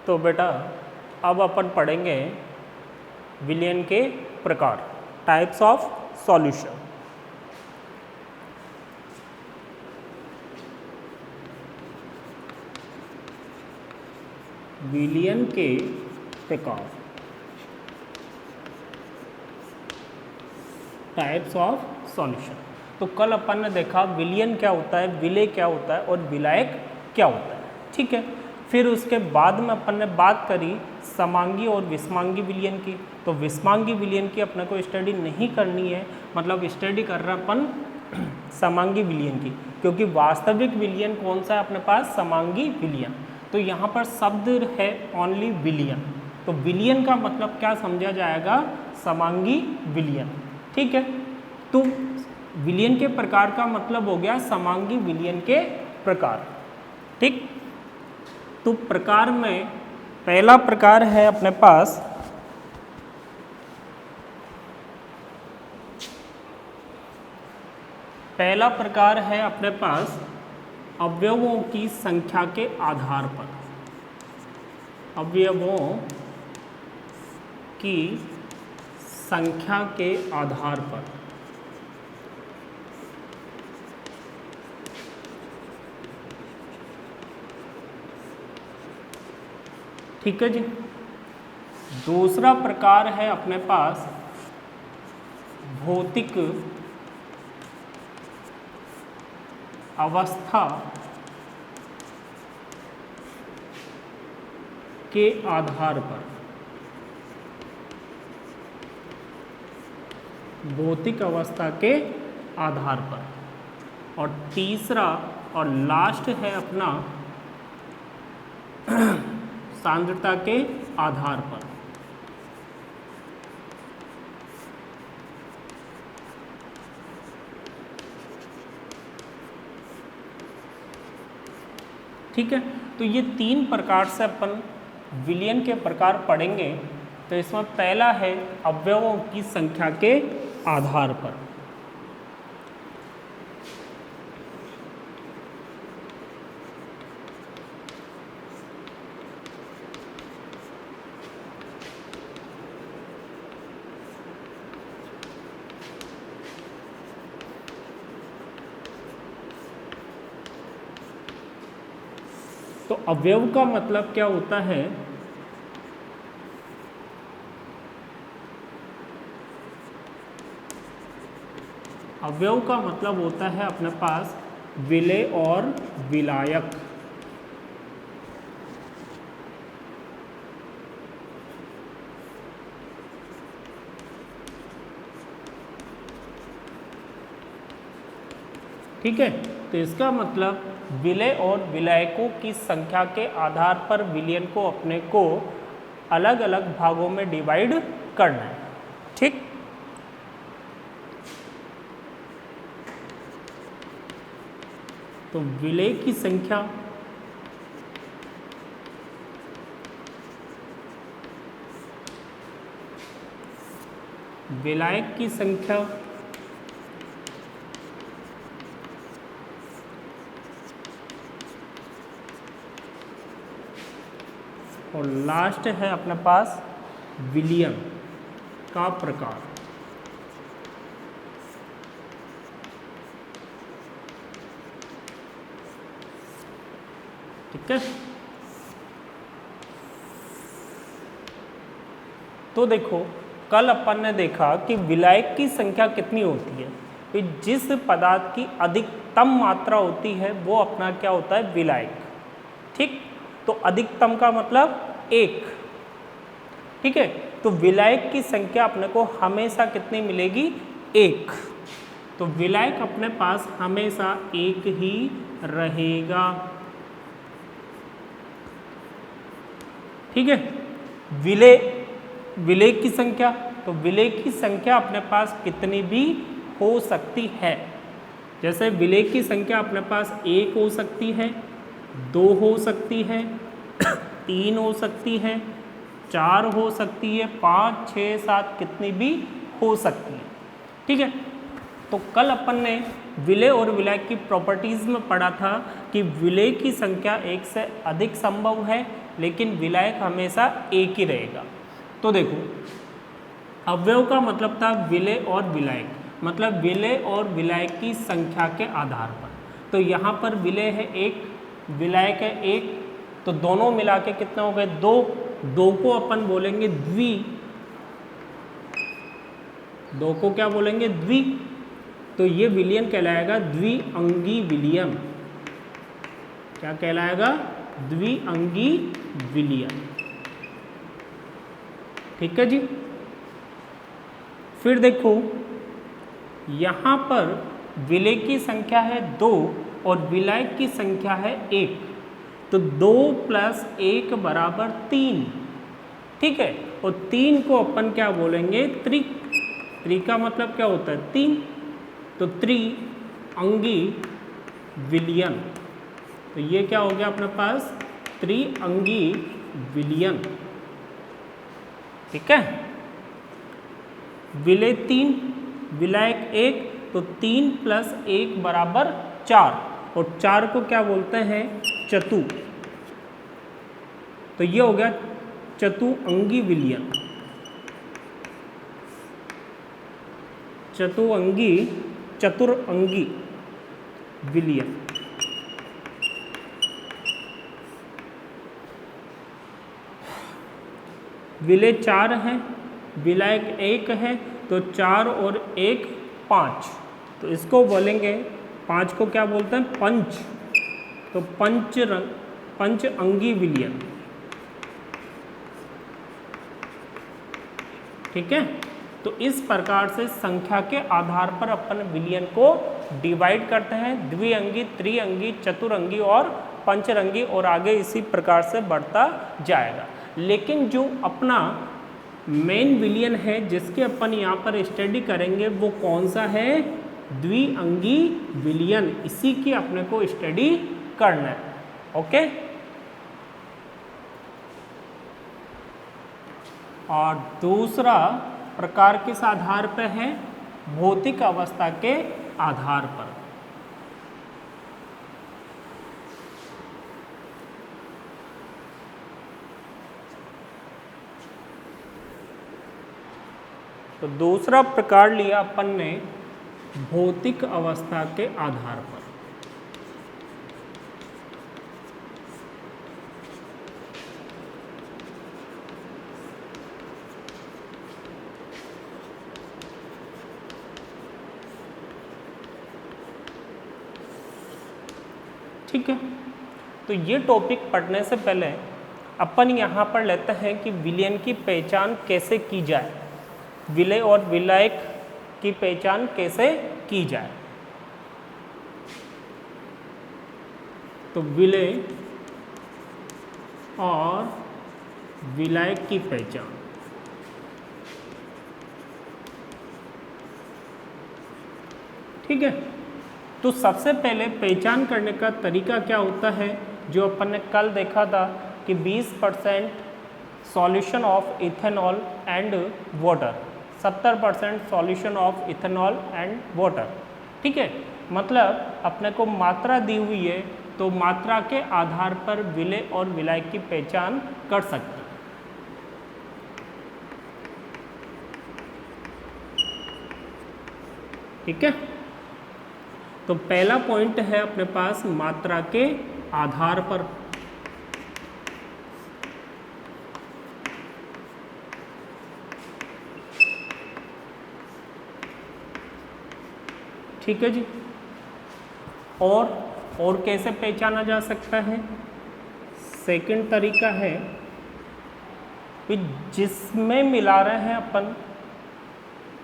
तो बेटा अब अपन पढ़ेंगे विलियन के प्रकार, टाइप्स ऑफ सॉल्यूशन। विलियन के प्रकार, टाइप्स ऑफ सॉल्यूशन। तो कल अपन ने देखा विलियन क्या होता है, विलेय क्या होता है और विलायक क्या होता है, ठीक है। फिर उसके बाद में अपन ने बात करी समांगी और विषमांगी विलियन की। तो विषमांगी विलियन की अपने को स्टडी नहीं करनी है, मतलब स्टडी कर रहे अपन समांगी विलियन की, क्योंकि वास्तविक विलियन कौन सा है अपने पास, समांगी विलियन। तो यहाँ पर शब्द है ओनली विलियन, तो विलियन का मतलब क्या समझा जाएगा, समांगी विलियन, ठीक है। तो विलियन के प्रकार का मतलब हो गया समांगी विलियन के प्रकार, ठीक। तो प्रकार में पहला प्रकार है अपने पास अवयवों की संख्या के आधार पर, अवयवों की संख्या के आधार पर। ठीक है जी। दूसरा प्रकार है अपने पास भौतिक अवस्था के आधार पर, भौतिक अवस्था के आधार पर। और तीसरा और लास्ट है अपना सांद्रता के आधार पर। ठीक है। तो ये तीन प्रकार से अपन विलियन के प्रकार पढ़ेंगे। तो इसमें पहला है अवयवों की संख्या के आधार पर। तो अवयव का मतलब क्या होता है, अवयव का मतलब होता है अपने पास विलेय और विलायक। ठीक है। तो इसका मतलब विलेय और विलायकों की संख्या के आधार पर विलियन को अपने को अलग अलग भागों में डिवाइड करना है, ठीक। तो विलेय की संख्या, विलायक की संख्या और लास्ट है अपने पास विलियन का प्रकार। ठीक है। तो देखो कल अपन ने देखा कि विलायक की संख्या कितनी होती है, कि जिस पदार्थ की अधिकतम मात्रा होती है वो अपना क्या होता है, विलायक, ठीक। तो अधिकतम का मतलब 1, ठीक है। तो विलायक की संख्या अपने को हमेशा कितनी मिलेगी, 1। तो विलायक अपने पास हमेशा 1 ही रहेगा, ठीक है। विलेय की संख्या, तो विलेय की संख्या अपने पास कितनी भी हो सकती है। जैसे विलेय की संख्या अपने पास 1 हो सकती है, 2 हो सकती है, 3 हो सकती है, 4 हो सकती है, 5, 6, 7 कितनी भी हो सकती है, ठीक है। तो कल अपन ने विलय और विलायक की प्रॉपर्टीज़ में पढ़ा था कि विलय की संख्या एक से अधिक संभव है, लेकिन विलायक हमेशा एक ही रहेगा। तो देखो, अवयव का मतलब था विलय और विलायक, मतलब विलय और विलायक की संख्या के आधार पर। तो यहाँ पर विलय है 1, विलायक है 1, तो दोनों मिला के कितने हो गए 2। 2 को अपन बोलेंगे द्वि, 2 को क्या बोलेंगे द्वि, तो ये विलयन कहलाएगा द्विअंगी विलयन। क्या कहलाएगा? द्विअंगी विलयन। ठीक है जी। फिर देखो यहाँ पर विलय की संख्या है 2 और विलायक की संख्या है 1, तो 2 + 1 = 3। ठीक है, और 3 को अपन क्या बोलेंगे त्रिक। त्रिक का मतलब क्या होता है 3, तो त्रिअंगी विलयन। तो ये क्या हो गया अपने पास त्रिअंगी विलयन। ठीक है, विलय 3, विलायक 1, तो 3 + 1 = 4, और 4 को क्या बोलते हैं चतु। तो ये हो गया चतुअंगी विलयन। चतुरंगी विलयन। विलय 4 है, विलायक 1 है, तो 4 और 1 5, तो इसको बोलेंगे 5 को क्या बोलते हैं पंच। तो पंचअंगी विलयन। ठीक है, तो इस प्रकार से संख्या के आधार पर अपन विलयन को डिवाइड करते हैं, द्विअंगी, त्रिअंगी, चतुरंगी और पंचरंगी, और आगे इसी प्रकार से बढ़ता जाएगा। लेकिन जो अपना मेन विलयन है जिसके अपन यहाँ पर स्टडी करेंगे वो कौन सा है? द्विअंगी विलयन। इसी की अपने को स्टडी करना है। ओके, और दूसरा प्रकार किस आधार पर है? भौतिक अवस्था के आधार पर। तो दूसरा प्रकार लिया अपन ने भौतिक अवस्था के आधार पर। ठीक है, तो ये टॉपिक पढ़ने से पहले अपन यहाँ पर लेते हैं कि विलयन की पहचान कैसे की जाए, विलय और विलायक की पहचान कैसे की जाए। तो विलय और विलायक की पहचान। ठीक है, तो सबसे पहले पहचान करने का तरीका क्या होता है? जो अपन ने कल देखा था कि 20% solution of ethanol and water, 70% solution of ethanol and water. ठीक है, मतलब अपने को मात्रा दी हुई है, तो मात्रा के आधार पर विलय और विलायक की पहचान कर सकते हैं। ठीक है, तो पहला पॉइंट है अपने पास मात्रा के आधार पर। ठीक है जी, और कैसे पहचाना जा सकता है? सेकंड तरीका है कि जिसमें मिला रहे हैं अपन,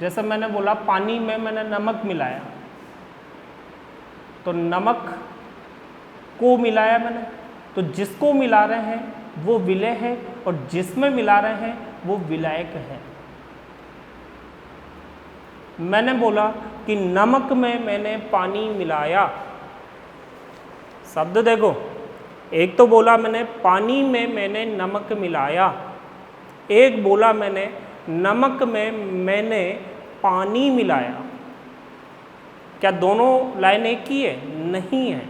जैसे मैंने बोला पानी में मैंने नमक मिलाया, तो नमक को मिलाया मैंने, तो जिसको मिला रहे हैं वो विलय है और जिसमें मिला रहे हैं वो विलायक है। मैंने बोला कि नमक में मैंने पानी मिलाया, शब्द देखो, एक तो बोला मैंने पानी में मैंने नमक मिलाया, एक बोला मैंने नमक में मैंने पानी मिलाया। क्या दोनों लाइन एक ही है? नहीं है।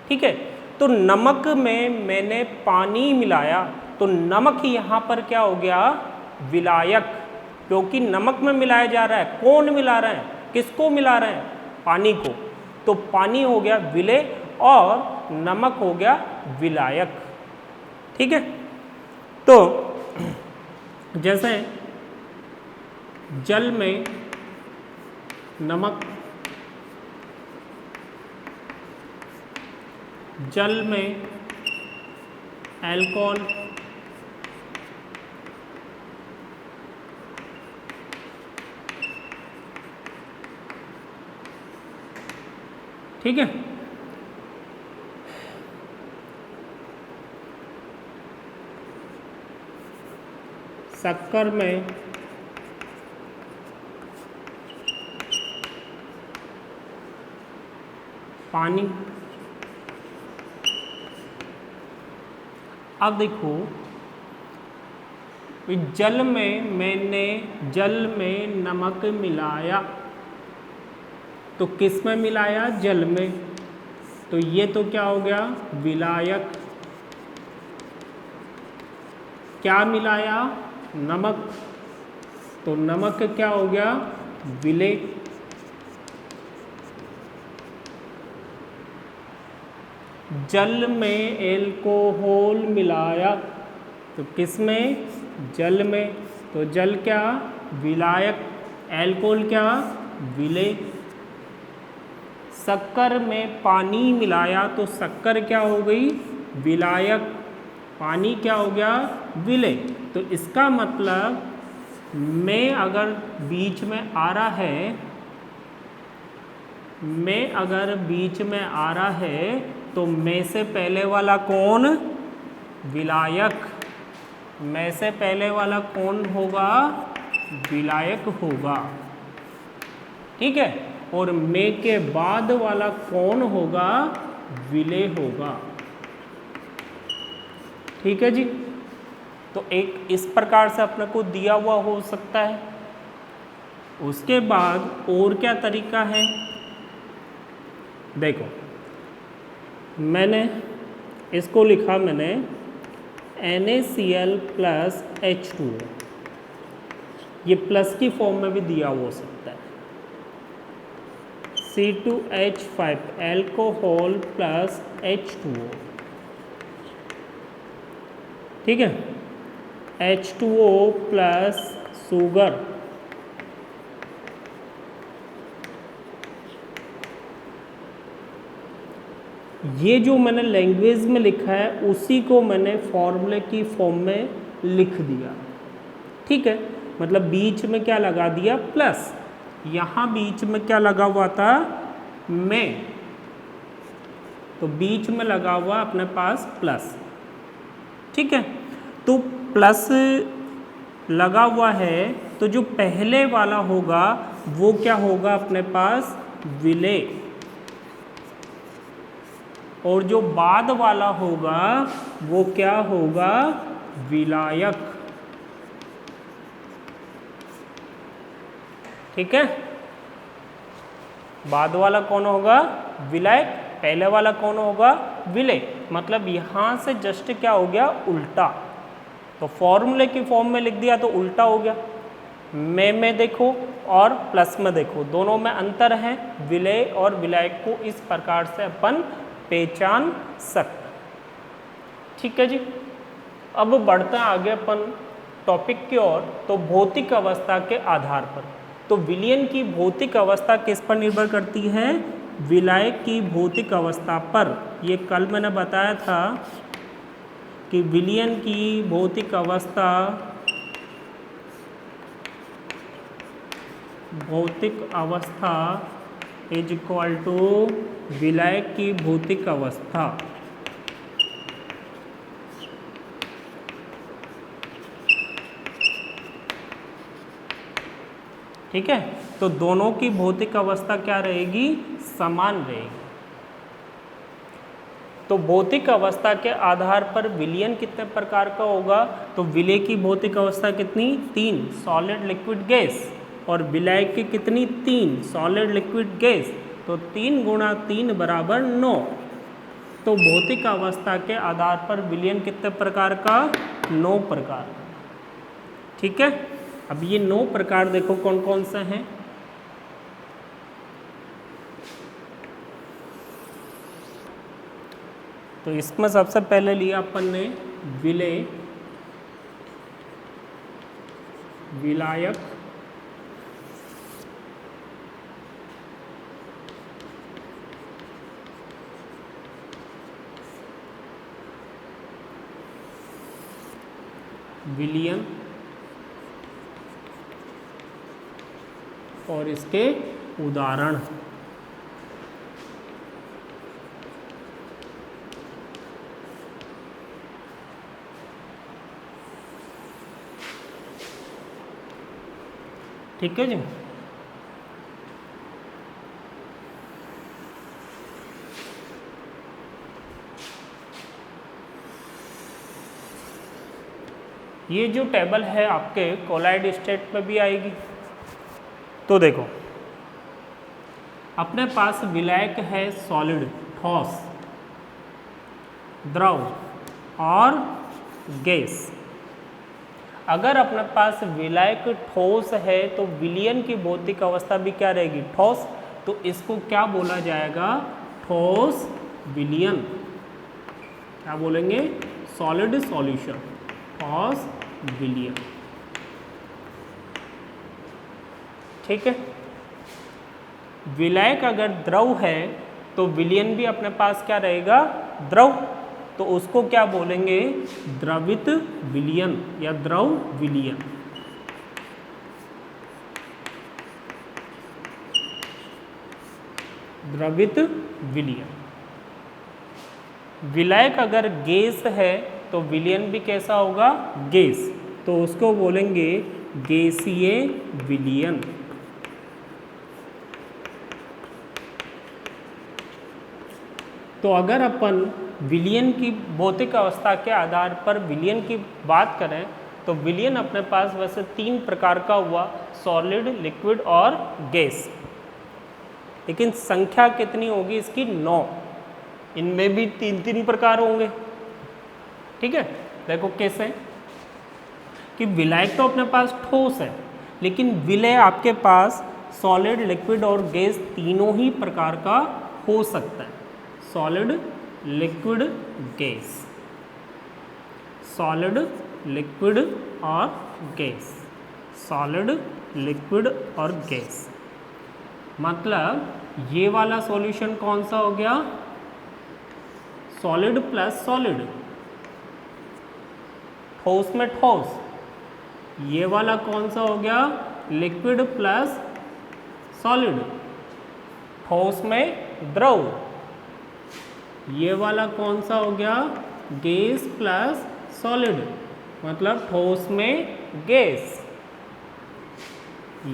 ठीक है, तो नमक में मैंने पानी मिलाया, तो नमक यहाँ पर क्या हो गया? विलायक, क्योंकि नमक में मिलाया जा रहा है। कौन मिला रहे हैं? किसको मिला रहे हैं? पानी को। तो पानी हो गया विलेय और नमक हो गया विलायक। ठीक है, तो जैसे जल में नमक, जल में अल्कोहल, ठीक है, शक्कर में पानी। अब देखो, जल में मैंने जल में नमक मिलाया, तो किस में मिलाया? जल में। तो ये तो क्या हो गया? विलायक। क्या मिलाया? नमक। तो नमक क्या हो गया? विलेय। जल में एल्कोहल मिलाया, तो किस में? जल में। तो जल क्या? विलायक। एल्कोहल क्या? विलेय। शक्कर में पानी मिलाया, तो शक्कर क्या हो गई? विलायक। पानी क्या हो गया? विलेय। तो इसका मतलब में अगर बीच में आ रहा है, में अगर बीच में आ रहा है, तो में से पहले वाला कौन? विलायक। में से पहले वाला कौन होगा? विलायक होगा। ठीक है, और में के बाद वाला कौन होगा? विलेय होगा। ठीक है जी, तो एक इस प्रकार से अपने को दिया हुआ हो सकता है। उसके बाद और क्या तरीका है? देखो, मैंने इसको लिखा, मैंने NaCl प्लस H2O, ये प्लस की फॉर्म में भी दिया हो सकता है। C2H5 एल्कोहल प्लस H2O, ठीक है, H2O प्लस शुगर, ये जो मैंने लैंग्वेज में लिखा है उसी को मैंने फॉर्मूले की फॉर्म में लिख दिया। ठीक है, मतलब बीच में क्या लगा दिया? प्लस। यहाँ बीच में क्या लगा हुआ था? में, तो बीच में लगा हुआ अपने पास प्लस। ठीक है, तो प्लस लगा हुआ है, तो जो पहले वाला होगा वो क्या होगा अपने पास? विलेय। और जो बाद वाला होगा वो क्या होगा? विलायक। ठीक है, बाद वाला कौन होगा? विलायक। पहले वाला कौन होगा? विलेय। मतलब यहां से जस्ट क्या हो गया? उल्टा। तो फॉर्मूले की फॉर्म में लिख दिया तो उल्टा हो गया। में देखो और प्लस में देखो, दोनों में अंतर है। विलेय और विलायक को इस प्रकार से अपन पहचान सकते। ठीक है जी, अब बढ़ते हैं आगे अपन टॉपिक की ओर। तो भौतिक अवस्था के आधार पर, तो विलयन की भौतिक अवस्था किस पर निर्भर करती है? विलायक की भौतिक अवस्था पर। ये कल मैंने बताया था कि विलयन की भौतिक अवस्था, इज इक्वल टू विलायक की भौतिक अवस्था। ठीक है, तो दोनों की भौतिक अवस्था क्या रहेगी? समान रहेगी। तो भौतिक अवस्था के आधार पर विलयन कितने प्रकार का होगा? तो विलेय की भौतिक अवस्था कितनी? 3, सॉलिड, लिक्विड, गैस। और विलायक की कितनी 3, सॉलिड लिक्विड गैस, तो 3 गुणा 3 बराबर 9। तो भौतिक अवस्था के आधार पर विलयन कितने प्रकार का, 9 प्रकार। ठीक है, अब ये 9 प्रकार देखो कौन कौन से हैं। तो इसमें सबसे पहले लिया अपन ने विलेय, विलायक, विलयन और इसके उदाहरण। ठीक है जी। ये जो टेबल है आपके कोलाइड स्टेट में भी आएगी। तो देखो अपने पास विलायक है सॉलिड, ठोस, द्रव और गैस। अगर अपने पास विलायक ठोस है तो विलयन की भौतिक अवस्था भी क्या रहेगी, ठोस। तो इसको क्या बोला जाएगा, ठोस विलयन। क्या बोलेंगे, सॉलिड सॉल्यूशन, ठोस विलयन। ठीक है। विलायक अगर द्रव है तो विलयन भी अपने पास क्या रहेगा, द्रव। तो उसको क्या बोलेंगे, द्रवित विलयन या द्रव विलयन। द्रवित विलयन। विलायक अगर गैस है तो विलयन भी कैसा होगा, गैस। तो उसको बोलेंगे गैसीय विलयन। तो अगर अपन विलयन की भौतिक अवस्था के आधार पर विलयन की बात करें तो विलयन अपने पास वैसे 3 प्रकार का हुआ, सॉलिड, लिक्विड और गैस। लेकिन संख्या कितनी होगी इसकी, 9। इनमें भी 3-3 प्रकार होंगे। ठीक है, देखो कैसे कि विलायक तो अपने पास ठोस है, लेकिन विलय आपके पास सॉलिड, लिक्विड और गैस तीनों ही प्रकार का हो सकता है। Solid, liquid, gas, solid, liquid और गैस, सॉलिड, लिक्विड और गैस। मतलब ये वाला सॉल्यूशन कौन सा हो गया, सॉलिड प्लस सॉलिड, ठोस में ठोस। ये वाला कौन सा हो गया, लिक्विड प्लस सॉलिड, ठोस में द्रव। ये वाला कौन सा हो गया, गैस प्लस सॉलिड, मतलब ठोस में गैस।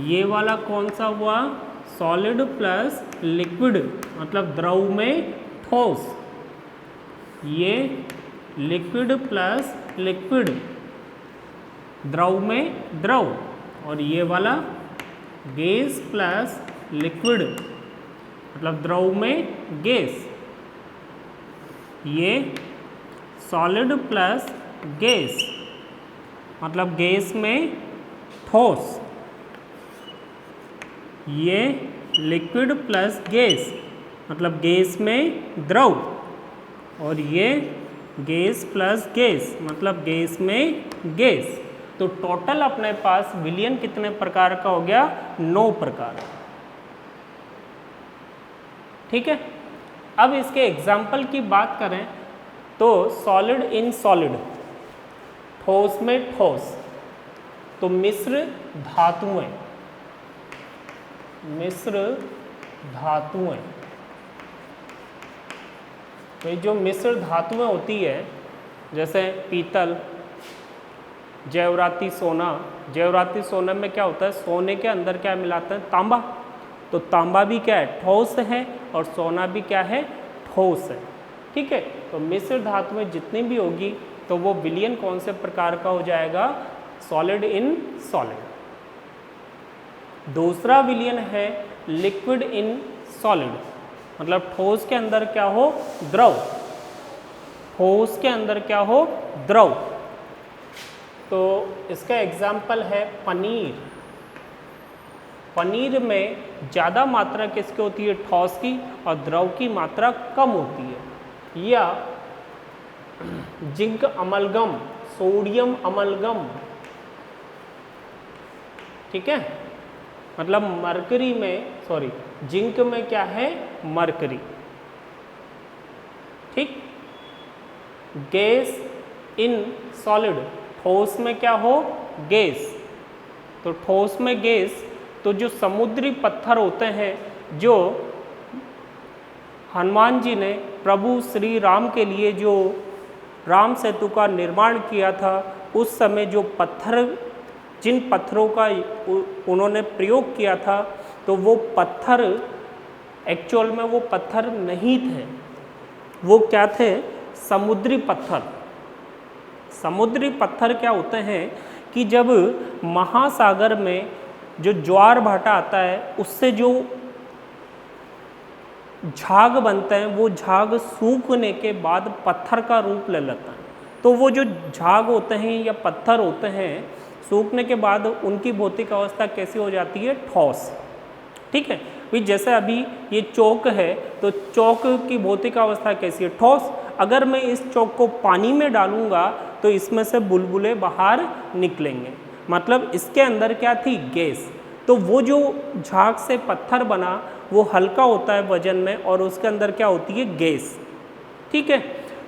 ये वाला कौन सा हुआ, सॉलिड प्लस लिक्विड, मतलब द्रव में ठोस। ये लिक्विड प्लस लिक्विड, द्रव में द्रव। और ये वाला गैस प्लस लिक्विड, मतलब द्रव में गैस। ये सॉलिड प्लस गैस, मतलब गैस में ठोस। ये लिक्विड प्लस गैस, मतलब गैस में द्रव। और ये गैस प्लस गैस, मतलब गैस में गैस। तो टोटल अपने पास विलयन कितने प्रकार का हो गया, 9 प्रकार। ठीक है। अब इसके एग्जाम्पल की बात करें तो सॉलिड इन सॉलिड, ठोस में ठोस। तो मिश्र धातुएं, मिश्र धातुएं। तो जो मिश्र धातुएं होती है, जैसे पीतल, जैवराती सोना। जैवराती सोने में क्या होता है, सोने के अंदर क्या मिलाते हैं, तांबा। तो तांबा भी क्या है, ठोस है, और सोना भी क्या है, ठोस है। ठीक है। तो मिश्र धातुएं जितनी भी होगी तो वो विलयन कौन से प्रकार का हो जाएगा, सॉलिड इन सॉलिड। दूसरा विलयन है लिक्विड इन सॉलिड, मतलब ठोस के अंदर क्या हो, द्रव, ठोस के अंदर क्या हो, द्रव। तो इसका एग्जाम्पल है पनीर। पनीर में ज़्यादा मात्रा किसकी होती है, ठोस की, और द्रव की मात्रा कम होती है। या जिंक अमलगम, सोडियम अमलगम, ठीक है, मतलब मरकरी में, सॉरी जिंक में क्या है, मरकरी, ठीक। गैस इन सॉलिड, ठोस में क्या हो, गैस। तो ठोस में गैस, तो जो समुद्री पत्थर होते हैं, जो हनुमान जी ने प्रभु श्री राम के लिए जो राम सेतु का निर्माण किया था, उस समय जो पत्थर, जिन पत्थरों का उन्होंने प्रयोग किया था, तो वो पत्थर एक्चुअल में वो पत्थर नहीं थे, वो क्या थे, समुद्री पत्थर। समुद्री पत्थर क्या होते हैं कि जब महासागर में जो ज्वार भाटा आता है, उससे जो झाग बनते हैं, वो झाग सूखने के बाद पत्थर का रूप ले लेता है। तो वो जो झाग होते हैं या पत्थर होते हैं, सूखने के बाद उनकी भौतिक अवस्था कैसी हो जाती है, ठोस, ठीक है। भाई जैसे अभी ये चौक है, तो चौक की भौतिक अवस्था कैसी है, ठोस। अगर मैं इस चौक को पानी में डालूंगा तो इसमें से बुलबुले बाहर निकलेंगे, मतलब इसके अंदर क्या थी, गैस। तो वो जो झाग से पत्थर बना, वो हल्का होता है वजन में, और उसके अंदर क्या होती है, गैस, ठीक है।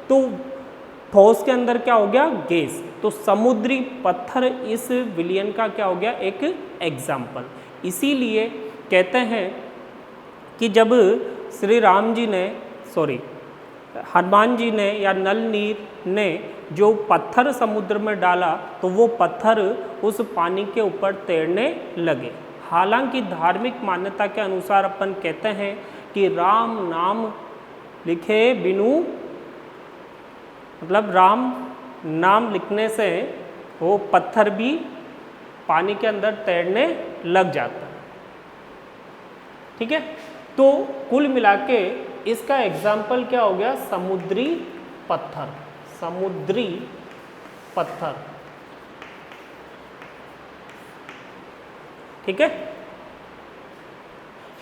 तो ठोस के अंदर क्या हो गया, गैस। तो समुद्री पत्थर इस विलयन का क्या हो गया, एक एग्जाम्पल। इसीलिए कहते हैं कि जब श्री राम जी ने, सॉरी हनुमान जी ने या नल नीर ने जो पत्थर समुद्र में डाला, तो वो पत्थर उस पानी के ऊपर तैरने लगे। हालांकि धार्मिक मान्यता के अनुसार अपन कहते हैं कि राम नाम लिखे बिनु, मतलब राम नाम लिखने से वो पत्थर भी पानी के अंदर तैरने लग जाता है, ठीक है। तो कुल मिला के इसका एग्जाम्पल क्या हो गया, समुद्री पत्थर, समुद्री पत्थर, ठीक है।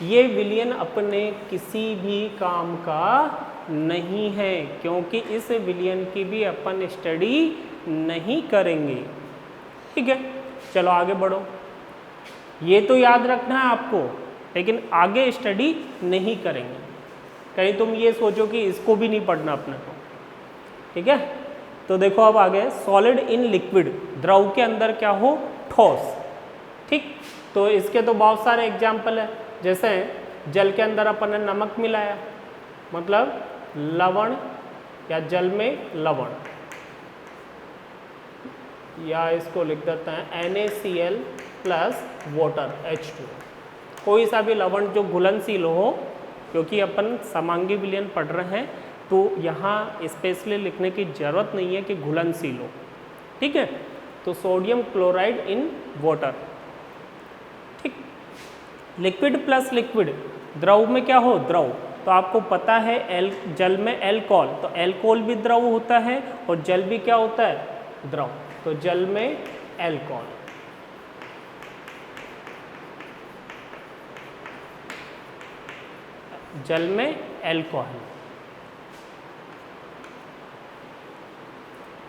ये विलयन अपने किसी भी काम का नहीं है, क्योंकि इस विलयन की भी अपन स्टडी नहीं करेंगे, ठीक है। चलो आगे बढ़ो, ये तो याद रखना है आपको, लेकिन आगे स्टडी नहीं करेंगे। कहीं तुम ये सोचो कि इसको भी नहीं पढ़ना अपने को, ठीक है। तो देखो अब आगे, सॉलिड इन लिक्विड, द्रव के अंदर क्या हो, ठोस, ठीक। तो इसके तो बहुत सारे एग्जाम्पल है, जैसे जल के अंदर अपन ने नमक मिलाया, मतलब लवण, या जल में लवण, या इसको लिख देते हैं NaCl प्लस वाटर H2। कोई सा भी लवण जो घुलनशील हो, क्योंकि अपन समांगी विलयन पढ़ रहे हैं, तो यहाँ स्पेशली लिखने की जरूरत नहीं है कि घुलनशील हो, ठीक है। तो सोडियम क्लोराइड इन वाटर, ठीक। लिक्विड प्लस लिक्विड, द्रव में क्या हो, द्रव। तो आपको पता है जल में एल्कोहल, तो एल्कोहल भी द्रव होता है, और जल भी क्या होता है, द्रव। तो जल में एल्कोहल, जल में एल्कोहल,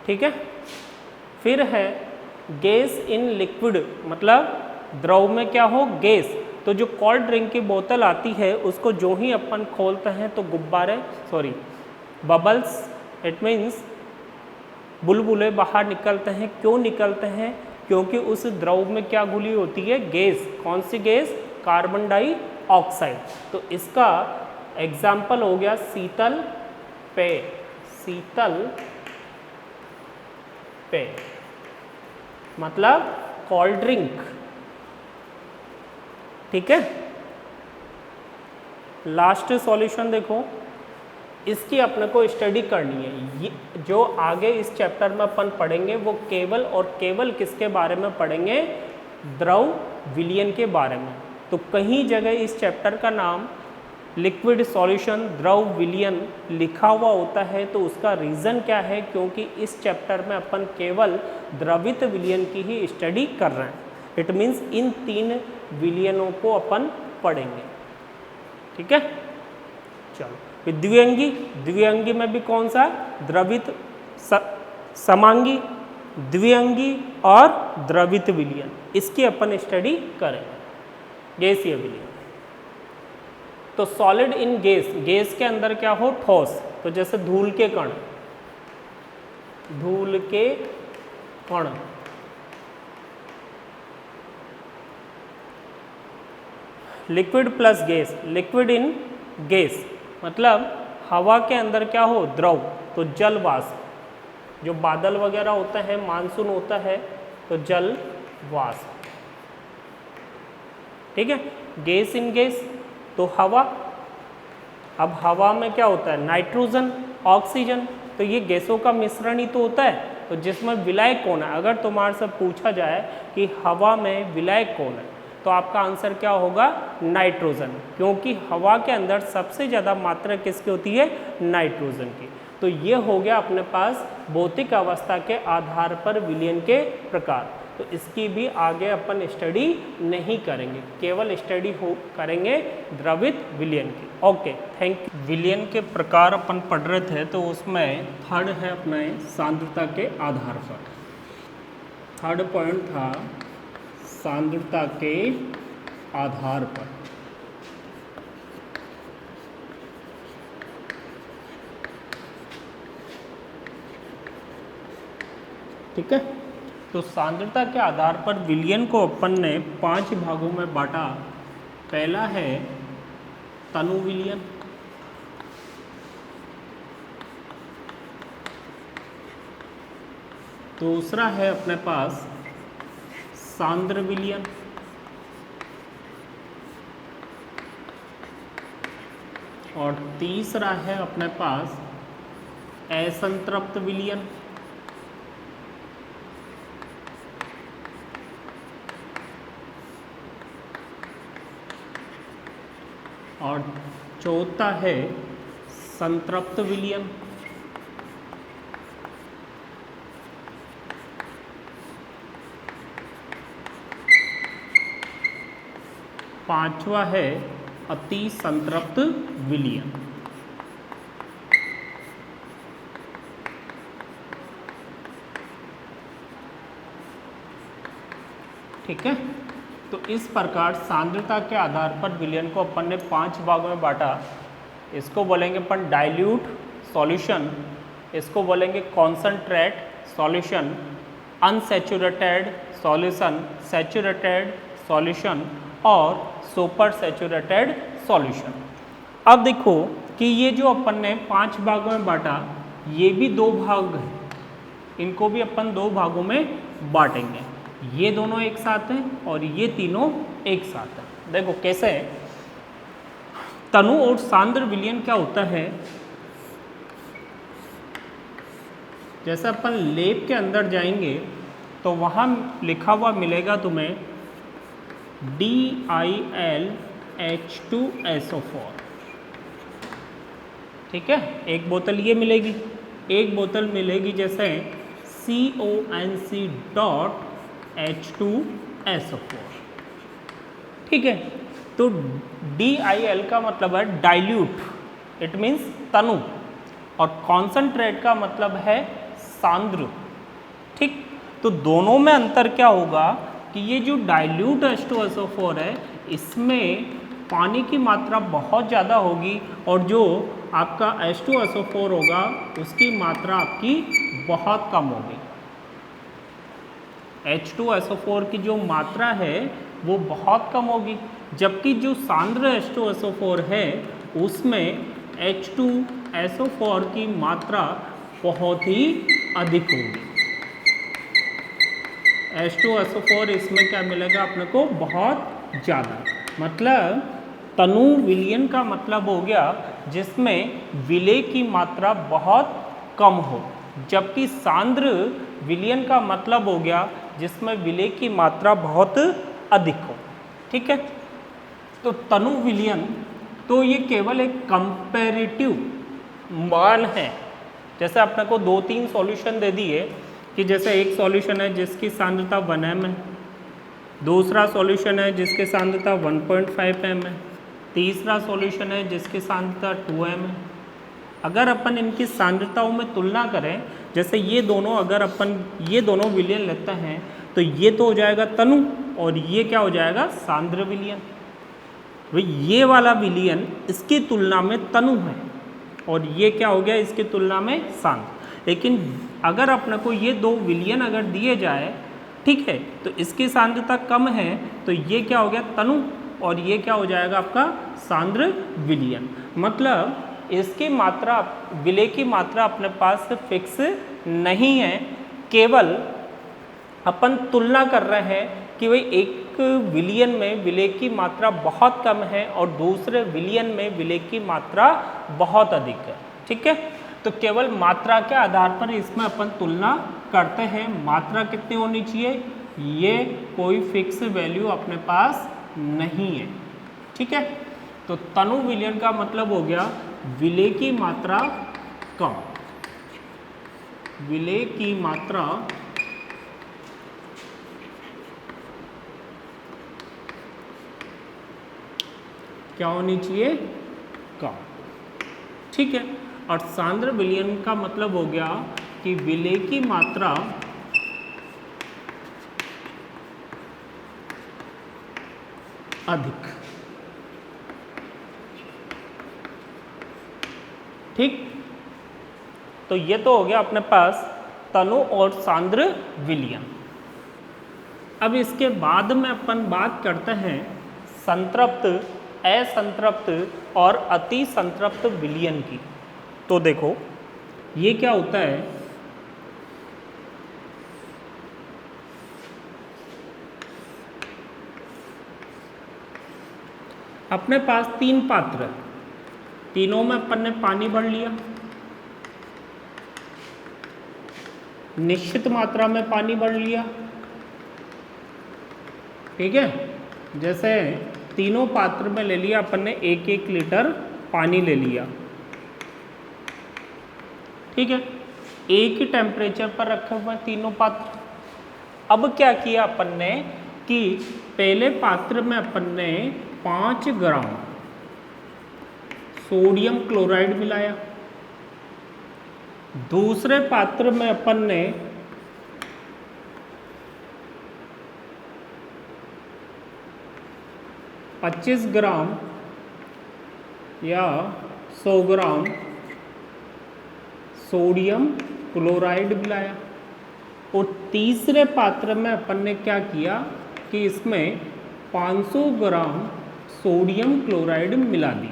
ठीक है। फिर है गैस इन लिक्विड, मतलब द्रव में क्या हो, गैस। तो जो कोल्ड ड्रिंक की बोतल आती है, उसको जो ही अपन खोलते हैं तो गुब्बारे, सॉरी बबल्स, इट मीन्स बुलबुले बाहर निकलते हैं। क्यों निकलते हैं, क्योंकि उस द्रव में क्या घुली होती है, गैस। कौन सी गैस, कार्बन डाइऑक्साइड। तो इसका एग्जाम्पल हो गया शीतल पेय, शीतल पेय मतलब कोल्ड ड्रिंक, ठीक है। लास्ट सॉल्यूशन देखो, इसकी अपने को स्टडी करनी है। ये जो आगे इस चैप्टर में अपन पढ़ेंगे वो केवल और केवल किसके बारे में पढ़ेंगे, द्रव विलयन के बारे में। तो कहीं जगह इस चैप्टर का नाम लिक्विड सॉल्यूशन द्रव विलयन लिखा हुआ होता है, तो उसका रीज़न क्या है? क्योंकि इस चैप्टर में अपन केवल द्रवित विलयन की ही स्टडी कर रहे हैं। इट मीन्स इन 3 विलयनों को अपन पढ़ेंगे। ठीक है, चलो फिर द्विअंगी। द्विअंगी में भी कौन सा? द्रवित, समांगी, द्विअंगी और द्रवित विलयन, इसकी अपन स्टडी करेंगे। गैसीय विलयन। तो सॉलिड इन गैस, गैस के अंदर क्या हो? ठोस। तो जैसे धूल के कण, धूल के कण, liquid plus gas, liquid in gas मतलब हवा के अंदर क्या हो? द्रव। तो जल वाष्प, जो बादल वगैरह होता है, मानसून होता है, तो जल वाष्प। ठीक है, गैस इन गैस तो हवा। अब हवा में क्या होता है? नाइट्रोजन, ऑक्सीजन, तो ये गैसों का मिश्रण ही तो होता है। तो जिसमें विलायक कौन है? अगर तुम्हारे से पूछा जाए कि हवा में विलायक कौन है, तो आपका आंसर क्या होगा? नाइट्रोजन, क्योंकि हवा के अंदर सबसे ज़्यादा मात्रा किसकी होती है? नाइट्रोजन की। तो ये हो गया अपने पास भौतिक अवस्था के आधार पर विलयन के प्रकार। तो इसकी भी आगे अपन स्टडी नहीं करेंगे, केवल स्टडी करेंगे द्रवित विलयन की। Okay, thank you. विलयन के प्रकार अपन पढ़ रहे थे, तो उसमें थर्ड है अपने सांद्रता के आधार पर। थर्ड पॉइंट था सांद्रता के आधार पर। ठीक है, तो सांद्रता के आधार पर विलयन को अपन ने 5 भागों में बांटा। पहला है तनु विलयन, दूसरा है अपने पास सांद्र विलयन, और तीसरा है अपने पास असंतृप्त विलयन। और चौथा है संतृप्त विलयन। पांचवा है अति संतृप्त विलयन। ठीक है, तो इस प्रकार सांद्रता के आधार पर विलयन को अपन ने 5 भागों में बांटा। इसको बोलेंगे अपन डाइल्यूट सॉल्यूशन, इसको बोलेंगे concentrate solution, unsaturated solution, saturated solution और सुपर सैचुरेटेड सॉल्यूशन। अब देखो कि ये जो अपन ने 5 भागों में बांटा, ये भी 2 भाग हैं, इनको भी अपन 2 भागों में बांटेंगे। ये दोनों एक साथ हैं और ये तीनों एक साथ हैं। देखो कैसे है, तनु और सांद्र विलयन क्या होता है? जैसे अपन लेब के अंदर जाएंगे तो वहाँ लिखा हुआ मिलेगा तुम्हें DiLH2SO4। ठीक है, एक बोतल ये मिलेगी, एक बोतल मिलेगी जैसे CONC.H2SO4। ठीक है, तो DiL का मतलब है डाइल्यूट, इट मीन्स तनु, और कॉन्सनट्रेट का मतलब है सांद्र। ठीक, तो दोनों में अंतर क्या होगा कि ये जो डाइल्यूट H2SO4 है, इसमें पानी की मात्रा बहुत ज़्यादा होगी, और जो आपका H2SO4 होगा उसकी मात्रा आपकी बहुत कम होगी। H2SO4 की जो मात्रा है वो बहुत कम होगी, जबकि जो सांद्र H2SO4 है उसमें H2SO4 की मात्रा बहुत ही अधिक होगी। H2SO4 इसमें क्या मिलेगा अपने को? बहुत ज़्यादा। मतलब तनु विलयन का मतलब हो गया जिसमें विलय की मात्रा बहुत कम हो, जबकि सांद्र विलयन का मतलब हो गया जिसमें विलय की मात्रा बहुत अधिक हो। ठीक है, तो तनु विलयन तो ये केवल एक कंपैरेटिव मान है। जैसे आपने को 2-3 सॉल्यूशन दे दिए कि जैसे एक सॉल्यूशन है जिसकी सांद्रता 1m है, दूसरा सॉल्यूशन है जिसकी सांद्रता 1.5m है, तीसरा सॉल्यूशन है जिसकी सांद्रता 2m है। अगर अपन इनकी सांद्रताओं में तुलना करें, जैसे ये दोनों, अगर अपन ये दोनों विलयन लेते हैं तो ये तो हो जाएगा तनु और ये क्या हो जाएगा, सांद्र विलयन। भाई ये वाला विलयन इसकी तुलना में तनु है और ये क्या हो गया, इसकी तुलना में सांद्र। लेकिन अगर अपने को ये दो विलयन अगर दिए जाए, ठीक है, तो इसकी सांद्रता कम है तो ये क्या हो गया, तनु, और ये क्या हो जाएगा आपका सांद्र विलयन। मतलब इसकी मात्रा, विलय की मात्रा अपने पास फिक्स नहीं है, केवल अपन तुलना कर रहे हैं कि भाई एक विलयन में विलय की मात्रा बहुत कम है और दूसरे विलयन में विलय की मात्रा बहुत अधिक है। ठीक है, तो केवल मात्रा के आधार पर इसमें अपन तुलना करते हैं। मात्रा कितनी होनी चाहिए, ये कोई फिक्स वैल्यू अपने पास नहीं है। ठीक है, तो तनु विलयन का मतलब हो गया विलय की मात्रा कम, विलय की मात्रा क्या होनी चाहिए, कम। ठीक है, और सांद्र विलयन का मतलब हो गया कि विलय की मात्रा अधिक। ठीक, तो ये तो हो गया अपने पास तनु और सांद्र विलयन। अब इसके बाद में अपन बात करते हैं संतृप्त, असंतृप्त और अति संतृप्त विलयन की। तो देखो ये क्या होता है, अपने पास 3 पात्र है, तीनों में अपन ने पानी भर लिया, निश्चित मात्रा में पानी भर लिया। ठीक है, जैसे तीनों पात्र में ले लिया अपन ने 1-1 लीटर पानी ले लिया। ठीक है, एक ही टेम्परेचर पर रखे हुए हैं तीनों पात्र। अब क्या किया अपन ने कि पहले पात्र में अपन ने 5 ग्राम सोडियम क्लोराइड मिलाया, दूसरे पात्र में अपन ने 25 ग्राम या 100 ग्राम सोडियम क्लोराइड मिलाया, और तीसरे पात्र में अपन ने क्या किया कि इसमें 500 ग्राम सोडियम क्लोराइड मिला दी।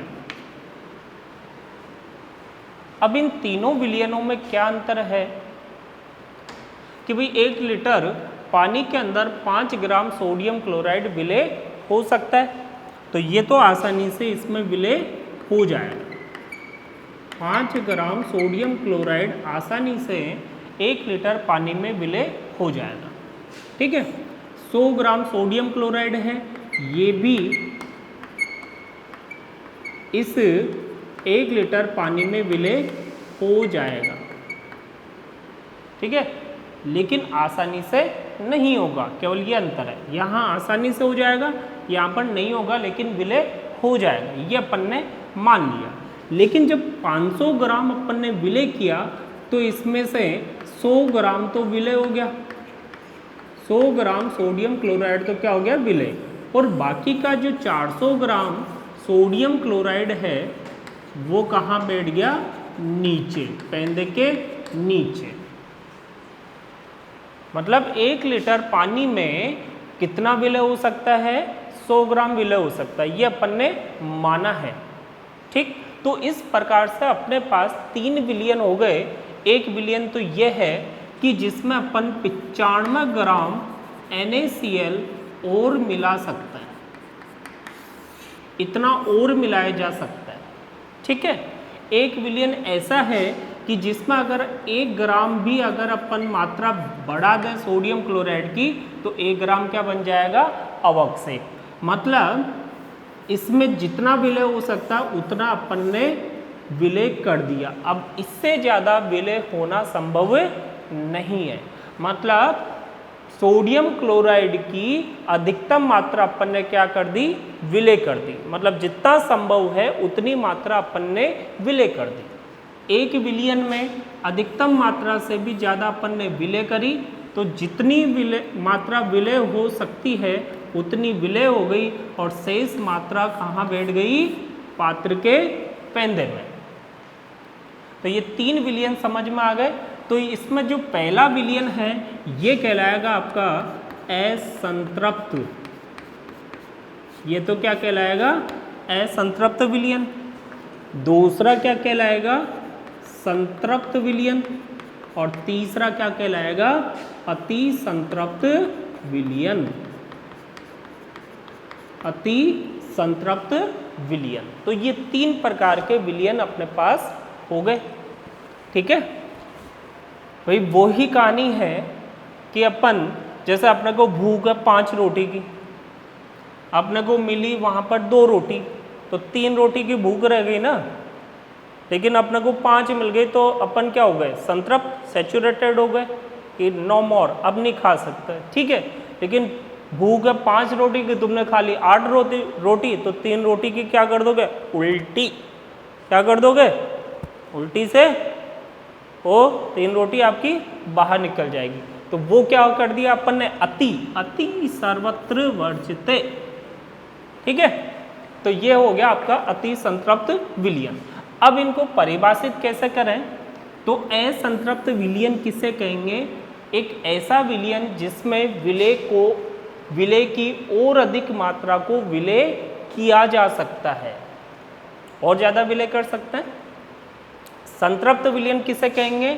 अब इन तीनों विलयनों में क्या अंतर है कि भाई 1 लीटर पानी के अंदर 5 ग्राम सोडियम क्लोराइड विलय हो सकता है, तो ये तो आसानी से इसमें विलय हो जाएगा। 5 ग्राम सोडियम क्लोराइड आसानी से 1 लीटर पानी में विलय हो जाएगा। ठीक है, 100 ग्राम सोडियम क्लोराइड है, ये भी इस 1 लीटर पानी में विलय हो जाएगा। ठीक है, लेकिन आसानी से नहीं होगा, केवल ये अंतर है, यहाँ आसानी से हो जाएगा, यहाँ पर नहीं होगा, लेकिन विलय हो जाएगा, ये अपन ने मान लिया। लेकिन जब 500 ग्राम अपन ने विलय किया तो इसमें से 100 ग्राम तो विलय हो गया, 100 ग्राम सोडियम क्लोराइड तो क्या हो गया, विलय, और बाकी का जो 400 ग्राम सोडियम क्लोराइड है वो कहाँ बैठ गया, नीचे, पेंदे के नीचे। मतलब 1 लीटर पानी में कितना विलय हो सकता है, 100 ग्राम विलय हो सकता है, ये अपन ने माना है। ठीक, तो इस प्रकार से अपने पास 3 विलयन हो गए। एक विलयन तो ये है कि जिसमें अपन 95 ग्राम NaCl और मिला सकते हैं, इतना और मिलाया जा सकता है। ठीक है, एक विलयन ऐसा है कि जिसमें अगर 1 ग्राम भी अगर अपन मात्रा बढ़ा दें सोडियम क्लोराइड की तो 1 ग्राम क्या बन जाएगा, अवक्षय। मतलब इसमें जितना विलय हो सकता उतना अपन ने विलय कर दिया। अब इससे ज़्यादा विलय होना संभव नहीं है। मतलब सोडियम क्लोराइड की अधिकतम मात्रा अपन ने क्या कर दी, विलय कर दी। मतलब जितना संभव है उतनी मात्रा अपन ने विलय कर दी। 1 विलयन में अधिकतम मात्रा से भी ज़्यादा अपन ने विलय करी, तो जितनी मात्रा विलय हो सकती है उतनी विलय हो गई और शेष मात्रा कहाँ बैठ गई, पात्र के पेंदे में। तो ये 3 विलयन समझ में आ गए। तो इसमें जो पहला विलयन है ये कहलाएगा आपका असंतृप्त। ये तो क्या कहलाएगा, असंतृप्त विलयन। दूसरा क्या कहलाएगा, संतृप्त विलयन। और तीसरा क्या कहलाएगा, अति संतृप्त विलयन। अति संतृप्त विलयन। तो ये 3 प्रकार के विलयन अपने पास हो गए। ठीक है भाई, वो ही कहानी है कि अपन जैसे अपने को भूख है 5 रोटी की, अपने को मिली वहाँ पर 2 रोटी, तो 3 रोटी की भूख रह गई ना, लेकिन अपने को 5 मिल गई तो अपन क्या हो गए, संतृप्त, सैचुरेटेड हो गए कि नो मोर, अब नहीं खा सकते। ठीक है, लेकिन भूख है 5 रोटी की, तुमने खा ली 8 रोटी, तो 3 रोटी की क्या कर दोगे, उल्टी। क्या कर दोगे, उल्टी से वो 3 रोटी आपकी बाहर निकल जाएगी। तो वो क्या कर दिया अपन ने, अति सर्वत्र वर्जिते। ठीक है, तो ये हो गया आपका अति संतृप्त विलयन। अब इनको परिभाषित कैसे करें, तो असंतृप्त विलयन किसे कहेंगे, एक ऐसा विलयन जिसमें विलय की और अधिक मात्रा को विलय किया जा सकता है, और ज़्यादा विलय कर सकते हैं। संतृप्त विलयन किसे कहेंगे,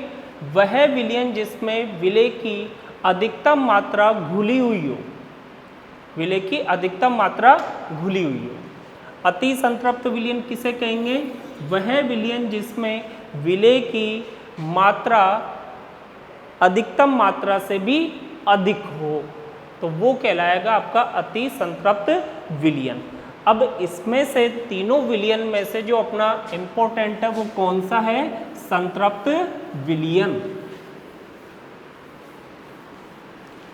वह विलयन जिसमें विलय की अधिकतम मात्रा घुली हुई हो, विलय की अधिकतम मात्रा घुली हुई हो। अति संतृप्त विलयन किसे कहेंगे, वह विलयन जिसमें विलय की मात्रा अधिकतम मात्रा से भी अधिक हो, तो वो कहलाएगा आपका अति संतृप्त विलयन। अब इसमें से तीनों विलयन में से जो अपना इंपॉर्टेंट है वो कौन सा है, संतृप्त विलयन।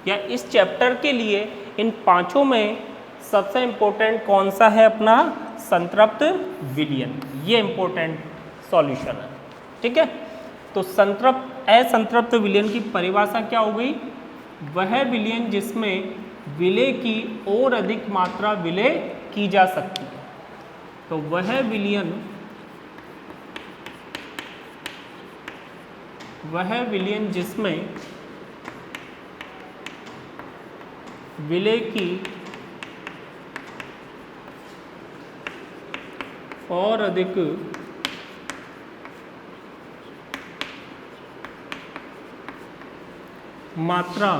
या इस चैप्टर के लिए इन 5 में सबसे इंपॉर्टेंट कौन सा है, अपना संतृप्त विलयन। ये इंपॉर्टेंट सॉल्यूशन है। ठीक है, तो असंतृप्त विलयन की परिभाषा क्या हो गई, वह विलयन जिसमें विलय की और अधिक मात्रा विलय की जा सकती है। तो वह विलयन जिसमें विलय की और अधिक मात्रा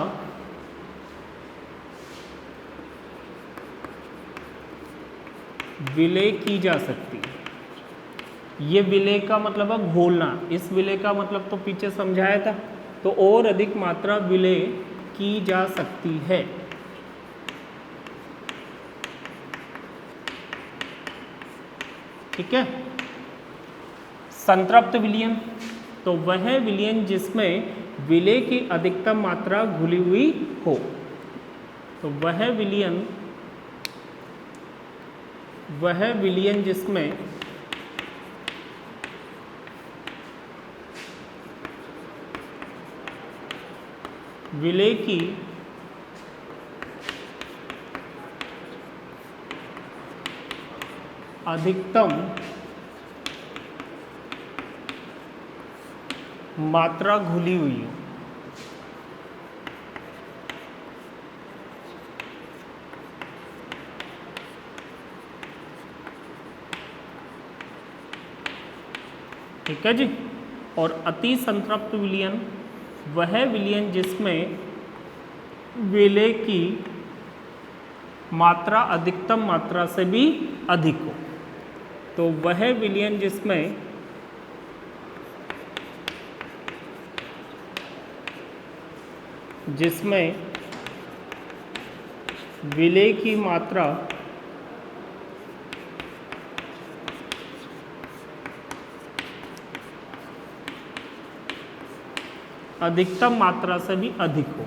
विलय की जा सकती है। ये विलय का मतलब है घोलना, इस विलय का मतलब तो पीछे समझाया था। तो और अधिक मात्रा विलय की जा सकती है। ठीक है, संतृप्त विलयन, तो वह विलयन जिसमें विलय की अधिकतम मात्रा घुली हुई हो, तो वह विलयन जिसमें विलय की अधिकतम मात्रा घुली हुई हो। ठीक है जी। और अति संतृप्त विलयन वह विलयन जिसमें विलय की मात्रा अधिकतम मात्रा से भी अधिक हो, तो वह विलयन जिसमें जिसमें विलेय की मात्रा अधिकतम मात्रा से भी अधिक हो,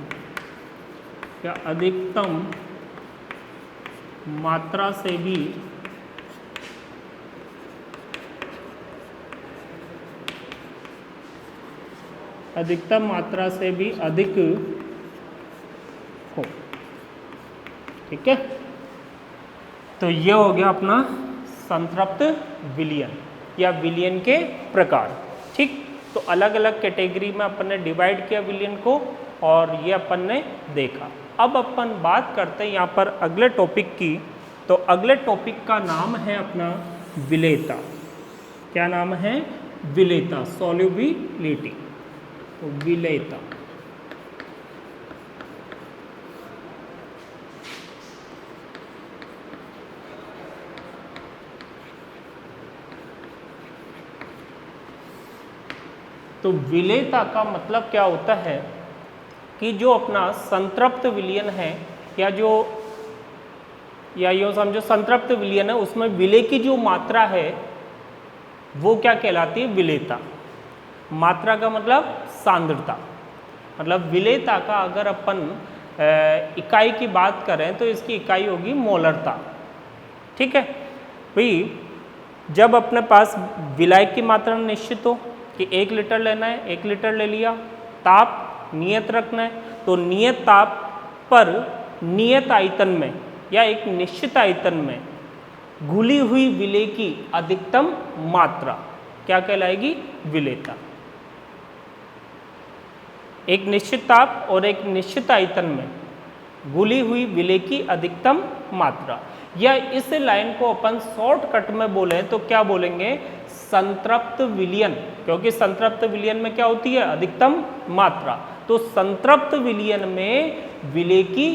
या अधिकतम मात्रा से भी अधिक हो। ठीक है, तो ये हो गया अपना संतृप्त विलयन या विलयन के प्रकार। ठीक, तो अलग अलग कैटेगरी में अपन ने डिवाइड किया विलयन को, और ये अपन ने देखा। अब अपन बात करते हैं यहाँ पर अगले टॉपिक की। तो अगले टॉपिक का नाम है अपना विलेयता। क्या नाम है? विलेयता, सॉल्युबिलिटी, विलेयता। तो विलेयता का मतलब क्या होता है कि जो अपना संतृप्त विलयन है, या यूँ समझो संतृप्त विलयन है, उसमें विलेय की जो मात्रा है वो क्या कहलाती है? विलेयता। मात्रा का मतलब सांद्रता। मतलब विलेयता का अगर अपन इकाई की बात करें तो इसकी इकाई होगी मोलरता। ठीक है भाई, जब अपने पास विलायक की मात्रा निश्चित हो कि 1 लीटर लेना है, 1 लीटर ले लिया, ताप नियत रखना है, तो नियत ताप पर नियत आयतन में या एक निश्चित आयतन में घुली हुई विलेय की अधिकतम मात्रा क्या कहलाएगी? विलेयता। एक निश्चित ताप और एक निश्चित आयतन में घुली हुई विलेय की अधिकतम मात्रा, या इस लाइन को अपन शॉर्टकट में बोले तो क्या बोलेंगे? संतृप्त विलयन, क्योंकि संतृप्त विलयन में क्या होती है? अधिकतम मात्रा। तो संतृप्त विलयन में विलेय की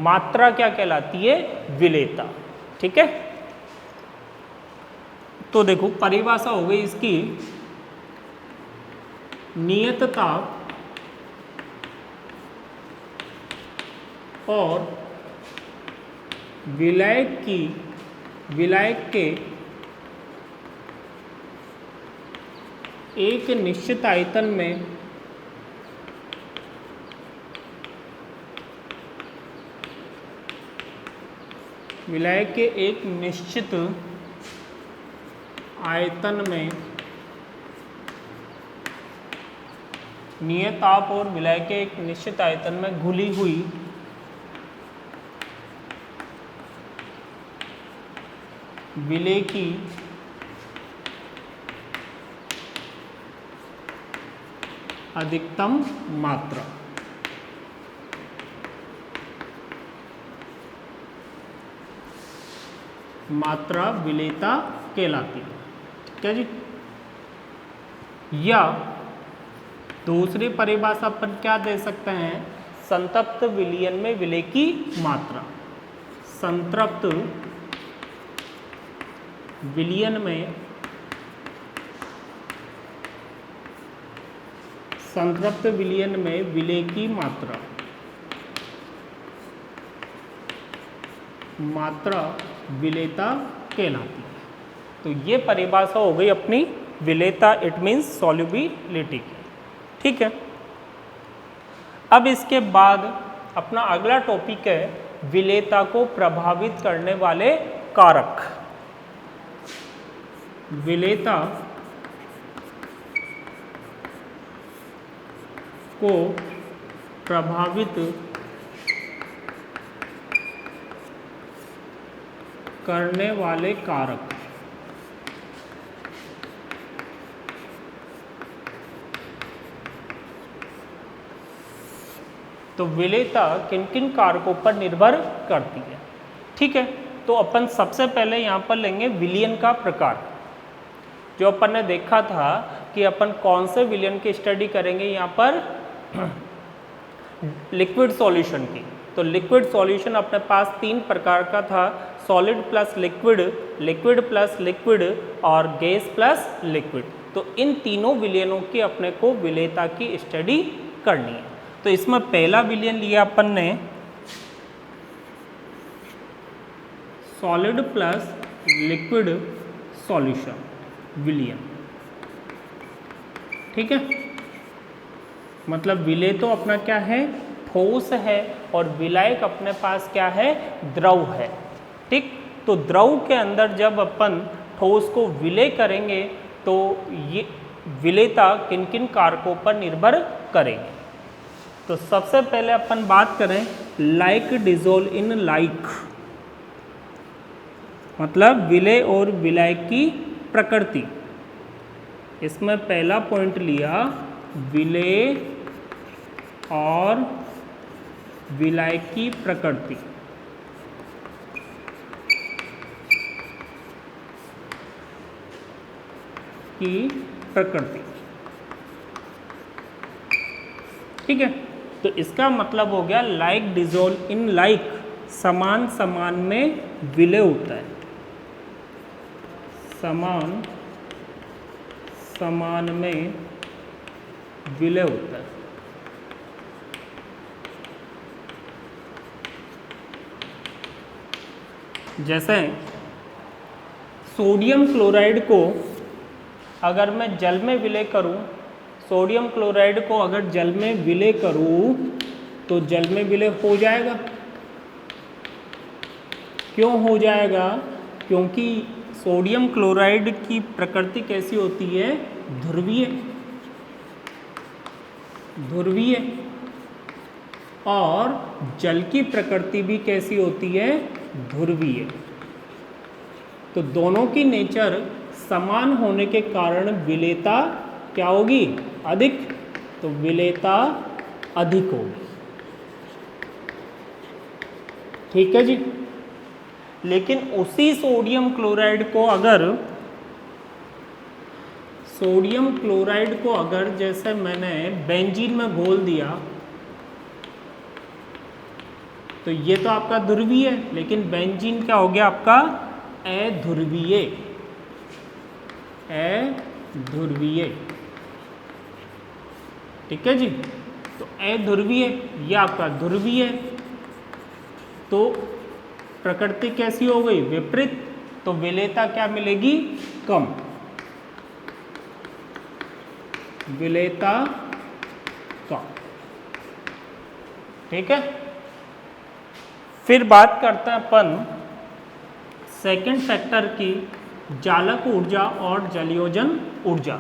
मात्रा क्या कहलाती है? विलेयता। ठीक है, तो देखो परिभाषा हो गई इसकी, नियत ताप और विलायक के एक निश्चित आयतन में विलायक के एक निश्चित आयतन में नियत ताप और विलायक के एक निश्चित आयतन में घुली हुई विलेय की अधिकतम मात्रा विलेयता कहलाती है। क्या जी? या दूसरी परिभाषा अपन क्या दे सकते हैं? संतृप्त विलयन में विलेय की मात्रा। संतृप्त विलयन में विलेय की मात्रा विलेयता कहलाती है। तो ये परिभाषा हो गई अपनी विलेयता, इट मीन्स सॉल्युबिलिटी की। ठीक है, अब इसके बाद अपना अगला टॉपिक है विलेयता को प्रभावित करने वाले कारक। विलेयता को प्रभावित करने वाले कारक। तो विलेयता किन किन कारकों पर निर्भर करती है? ठीक है, तो अपन सबसे पहले यहाँ पर लेंगे विलयन का प्रकार। जो अपन ने देखा था कि अपन कौन से विलयन की स्टडी करेंगे यहाँ पर? लिक्विड सॉल्यूशन की। तो लिक्विड सॉल्यूशन अपने पास 3 प्रकार का था, solid plus liquid, liquid plus liquid और गैस प्लस लिक्विड। तो इन तीनों विलयनों की अपने को विलेयता की स्टडी करनी है। तो इसमें पहला विलयन लिया अपन ने सॉलिड प्लस लिक्विड सॉल्यूशन विलयन, ठीक है। मतलब विलेय तो अपना क्या है, ठोस है, और विलायक अपने पास क्या है, द्रव है, ठीक। तो द्रव के अंदर जब अपन ठोस को विलेय करेंगे तो ये विलेयता किन किन कारकों पर निर्भर करेंगे। तो सबसे पहले अपन बात करें लाइक डिजोल्व इन लाइक, मतलब विलेय और विलायक की प्रकृति। इसमें पहला पॉइंट लिया विलेय और विलायक की प्रकृति। ठीक है। तो इसका मतलब हो गया लाइक डिजोल्व इन लाइक, समान समान में विलय होता है, समान समान में विलय होता है। जैसे सोडियम क्लोराइड को अगर मैं जल में विलय करूं, सोडियम क्लोराइड को अगर जल में विलय करूं तो जल में विलय हो जाएगा। क्यों हो जाएगा? क्योंकि सोडियम क्लोराइड की प्रकृति कैसी होती है, ध्रुवीय, ध्रुवीय, और जल की प्रकृति भी कैसी होती है, ध्रुवीय। तो दोनों की नेचर समान होने के कारण विलेयता क्या होगी, अधिक। तो विलेयता अधिक होगी, ठीक है जी। लेकिन उसी सोडियम क्लोराइड को अगर जैसे मैंने बेंजीन में घोल दिया तो ये तो आपका ध्रुवीय है, लेकिन बेंजीन क्या हो गया आपका अध्रुवीय, अध्रुवीय, ठीक है जी। तो अध्रुवीय, ये आपका ध्रुवीय, तो प्रकृति कैसी हो गई, विपरीत। तो विलेयता क्या मिलेगी, कम, विलेयता कम, ठीक है। फिर बात करते हैं अपन सेकंड फैक्टर की, जालक ऊर्जा और जलयोजन ऊर्जा।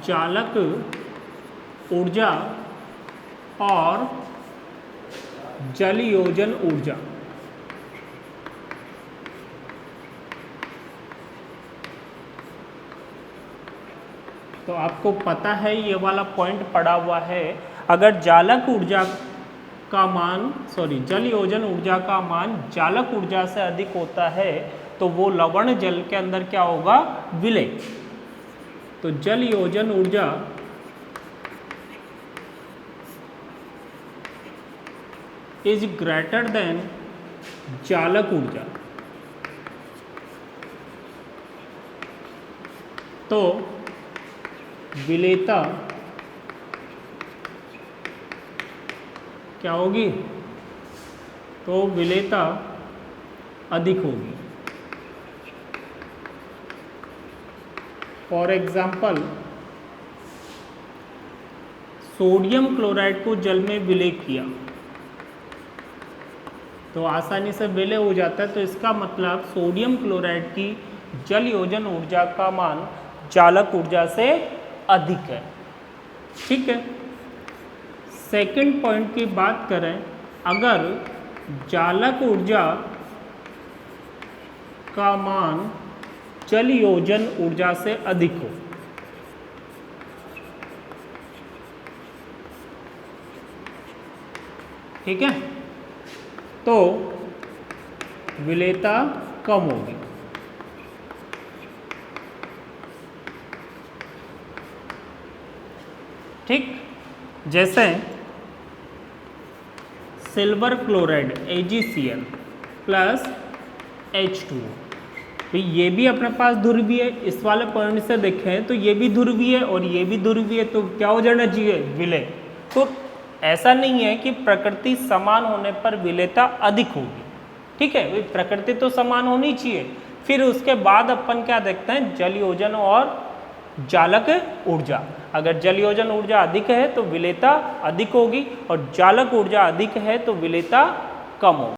जालक ऊर्जा और जलयोजन ऊर्जा। तो आपको पता है ये वाला पॉइंट पड़ा हुआ है, अगर जालक ऊर्जा का मान जलयोजन ऊर्जा का मान जालक ऊर्जा से अधिक होता है तो वो लवण जल के अंदर क्या होगा, विलय। तो जलयोजन ऊर्जा इज ग्रेटर देन जालक ऊर्जा। तो विलेयता क्या होगी, तो विलेयता अधिक होगी। फॉर एग्जाम्पल, सोडियम क्लोराइड को जल में विलय किया तो आसानी से विलय हो जाता है। तो इसका मतलब सोडियम क्लोराइड की जलयोजन ऊर्जा का मान जालक ऊर्जा से अधिक है, ठीक है। सेकंड पॉइंट की बात करें, अगर जालक ऊर्जा का मान जलयोजन ऊर्जा से अधिक हो, ठीक है, तो विलेयता कम होगी। ठीक, जैसे silver chloride AgCl plus H2O, तो ये भी अपने पास ध्रुवीय है। इस वाले पॉइंट से देखें तो ये भी ध्रुवीय है और ये भी ध्रुवीय है, तो क्या हो जाना चाहिए, विलय। तो ऐसा नहीं है कि प्रकृति समान होने पर विलेयता अधिक होगी, ठीक है, प्रकृति तो समान होनी चाहिए। फिर उसके बाद अपन क्या देखते हैं, जलयोजन और जालक ऊर्जा। अगर जलयोजन ऊर्जा अधिक है तो विलेयता अधिक होगी और जालक ऊर्जा अधिक है तो विलेयता कम होगी।